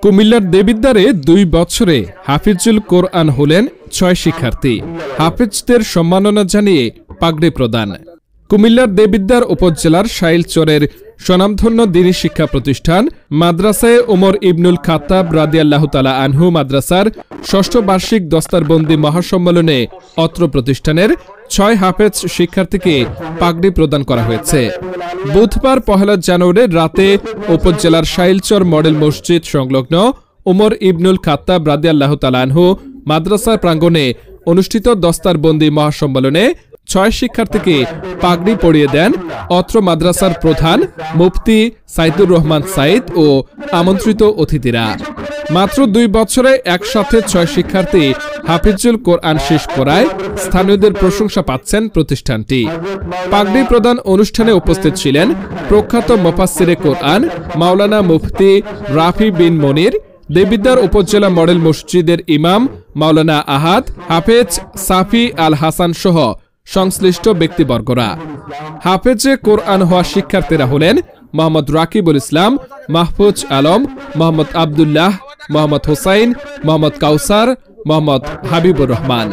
কুমিল্লার দেবিদ্বারে ২ বছরে হাফিজুল কোরআন হলেন ৬ শিক্ষার্থী। হাফিজদের সম্মাননা জানিয়ে পাগড়ি প্রদান। কুমিল্লার দেবিদ্বার উপজেলার শাইলচরের স্বনামধন্য দ্বীনী শিক্ষা প্রতিষ্ঠান মাদ্রাসায়ে ওমর ইবনুল খাত্তাব রাদিয়াল্লাহু তাআলা আনহু মাদ্রাসার ৬ষ্ঠ বার্ষিক দস্তারবন্দি মহাসম্মেলনে অত্র প্রতিষ্ঠানের ৬ হাফেজ শিক্ষার্থীকে পাগড়ি প্রদান করা হয়েছে। বুধবার ১ জানুয়ারি রাতে উপজেলার শাইলচর মডেল মসজিদ সংলগ্ন ওমর ইবনুল খাত্তাব রাদিয়াল্লাহু তাআলা আনহু মাদ্রাসার প্রাঙ্গণে অনুষ্ঠিত দস্তারবন্দি মহাসম্মেলনে ৬ শিক্ষার্থীকে পাগড়ি পরিয়ে দেন অত্র মাদ্রাসার প্রধান মুফতি সাইদুর রহমান সাইদ ও আমন্ত্রিত অতিথিরা। মাত্র ২ বছরে একসাথে ৬ শিক্ষার্থী হাফিজুল কোরআন শেষ করায় স্থানীয়দের প্রশংসা পাচ্ছেন প্রতিষ্ঠানটি। পাগড়ি প্রদান অনুষ্ঠানে উপস্থিত ছিলেন প্রখ্যাত মুফাসসিরে কোরআন মাওলানা মুফতি রাফি বিন মনির, দেবিদ্বার উপজেলা মডেল মসজিদের ইমাম মাওলানা আহাদ, হাফেজ সাফি আল হাসান সহ সংশ্লিষ্ট ব্যক্তিবর্গরা। হাফেজে কোরআন হওয়া শিক্ষার্থীরা হলেন মোহাম্মদ রাকিবুল ইসলাম, মাহফুজ আলম, মোহাম্মদ আবদুল্লাহ, মোহাম্মদ হোসাইন, মোহাম্মদ কাউসার, মোহাম্মদ হাবিবুর রহমান।